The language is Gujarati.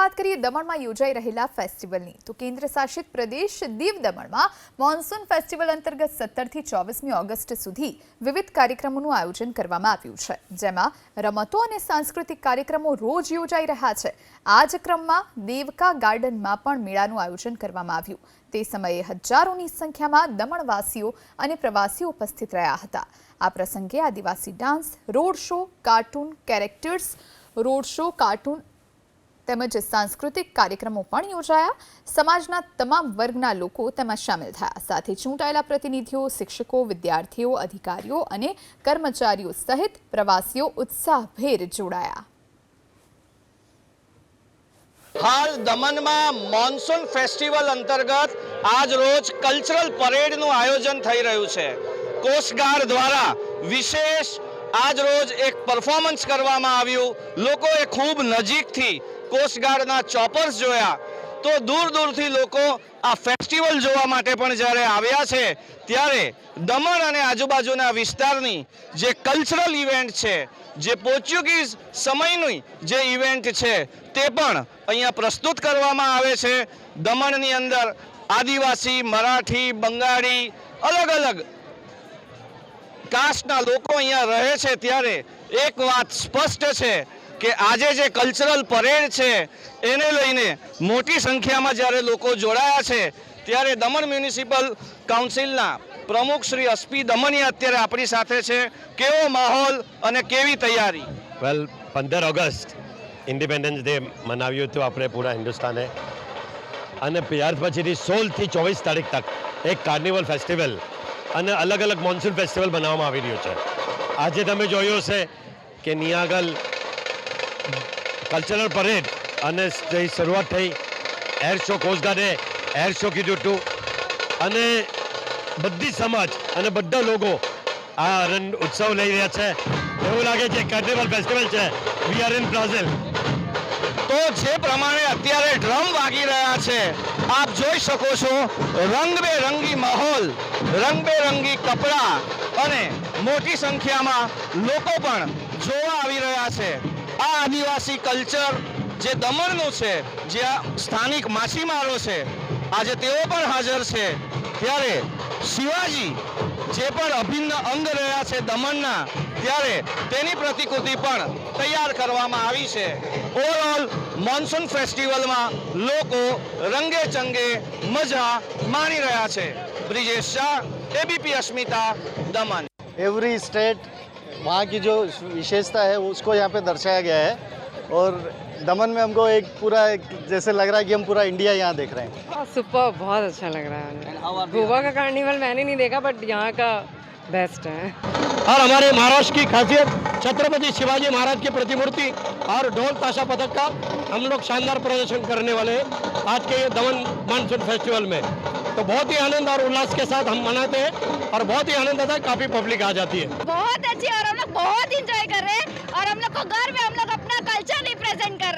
વાત કરીએ દમણમાં યોજાઈ રહેલા ફેસ્ટિવલની તો કેન્દ્ર શાસિત પ્રદેશ દીવ દમણમાં મોન્સૂન ફેસ્ટિવલ અંતર્ગત 17 થી 24મી ઓગસ્ટ સુધી વિવિધ કાર્યક્રમોનું આયોજન કરવામાં આવ્યું છે, જેમાં રમતો અને સાંસ્કૃતિક કાર્યક્રમો રોજ યોજાઈ રહ્યા છે। આ જ ક્રમમાં દેવકા ગાર્ડનમાં પણ મેળાનું આયોજન કરવામાં આવ્યું। તે સમયે હજારોની સંખ્યામાં દમણવાસીઓ અને પ્રવાસીઓ ઉપસ્થિત રહ્યા હતા। આ પ્રસંગે આદિવાસી dance, road show, cartoon characters, road show, cartoon તેમજ સાંસ્કૃતિક કાર્યક્રમો પણ યોજાયા। સમાજના તમામ વર્ગના લોકો તેમાં સામેલ થયા, સાથે ચૂંટાયેલા પ્રતિનિધિઓ, શિક્ષકો, વિદ્યાર્થીઓ, અધિકારીઓ અને કર્મચારીઓ સહિત પ્રવાસીઓ ઉત્સાહભેર જોડાયા। हाल दमन में मॉनसून फेस्टिवल अंतर्गत आज रोज कल्चरल परेड નું आयोजन થઈ રહ્યું છે। કોસ્ટગાર્ડ દ્વારા વિશેષ આજ રોજ એક પરફોર્મન્સ કરવામાં આવ્યું। લોકોએ ખૂબ નજીકથી કોસ્ટગાર્ડના ચોપર્સ જોયા તો દૂર દૂરથી લોકો આ ફેસ્ટિવલ જોવા માટે પણ જ્યારે આવ્યા છે ત્યારે દમણ અને આજુબાજુના વિસ્તારની જે કલ્ચરલ ઇવેન્ટ છે, જે પોર્ચ્યુગીઝ સમયની જે ઇવેન્ટ છે તે પણ અહીંયા પ્રસ્તુત કરવામાં આવે છે। દમણની અંદર આદિવાસી, મરાઠી, બંગાળી અલગ અલગ કાસ્ટના લોકો અહીંયા રહે છે ત્યારે એક વાત સ્પષ્ટ છે કે આજે જે કલ્ચરલ પરેડ છે એને લઈને મોટી સંખ્યામાં જ્યારે લોકો જોડાયા છે ત્યારે દમણ મ્યુનિસિપલ કાઉન્સિલના પ્રમુખ શ્રી એસપી દમણિયા અત્યારે આપણી સાથે છે। કેવો માહોલ અને કેવી તૈયારી? વેલ 15 ઓગસ્ટ ઇન્ડિપેન્ડન્સ ડે મનાવ્યું હતું આપણે પૂરા હિન્દુસ્તાને, અને ત્યાર પછીથી 16 થી 24 તારીખ તક એક કાર્નિવલ ફેસ્ટિવલ અને અલગ અલગ મોન્સૂન ફેસ્ટિવલ બનાવવામાં આવી રહ્યું છે। આજે તમે જોયું છે કે નિયાગલ કલ્ચરલ પરેડ અને શરૂઆત થઈ, એર શો, કોસ્ટગાર્ડે એર શો કીધું હતું અને બધી સમાજ અને બધા લોકો આ ઉત્સવ લઈ રહ્યા છે। એવું લાગે છે કાર્નિવલ ફેસ્ટિવલ છે, વી આર ઇન બ્રાઝિલ। તો જે પ્રમાણે અત્યારે ડ્રમ વાગી રહ્યા છે આપ જોઈ શકો છો, રંગબેરંગી માહોલ, રંગબેરંગી કપડાં અને મોટી સંખ્યામાં લોકો પણ જોવા આવી રહ્યા છે। આ આદિવાસી કલ્ચર જે દમણનું છે, જ્યાં સ્થાનિક માછીમારો છે, આજે તેઓ પણ હાજર છે ત્યારે શિવાજી જે પણ અભિન્ન અંગ રહ્યા છે દમણના, ત્યારે તેની પ્રતિકૃતિ પણ તૈયાર કરવામાં આવી છે। ઓવરઓલ મોન્સૂન ફેસ્ટિવલમાં લોકો રંગે ચંગે મજા માણી રહ્યા છે। બ્રિજેશ શાહ, એબીપી અસ્મિતા, દમન। एवरी स्टेट वहाँ की जो विशेषता है उसको यहाँ पे दर्शाया गया है और दमन में हमको एक पूरा जैसे लग रहा है कि हम पूरा इंडिया यहाँ देख रहे हैं। सुपर, बहुत अच्छा लग रहा है। गोवा का कार्निवल मैंने नहीं देखा बट यहाँ का बेस्ट है। और हमारे महाराष्ट्र की खासियत छत्रपति शिवाजी महाराज की प्रतिमूर्ति और ढोल ताशा पथक का हम लोग शानदार प्रदर्शन करने वाले हैं आज के ये दमन मानसून फेस्टिवल में। तो बहुत ही आनंद और उल्लास के साथ हम मनाते हैं और बहुत ही आनंद आता है, काफ़ी पब्लिक आ जाती है। बहुत अच्छी और हम लोग बहुत इंजॉय कर रहे हैं और हम लोग को गर्व है, हम लोग अपना कल्चर रिप्रेजेंट कर रहे हैं।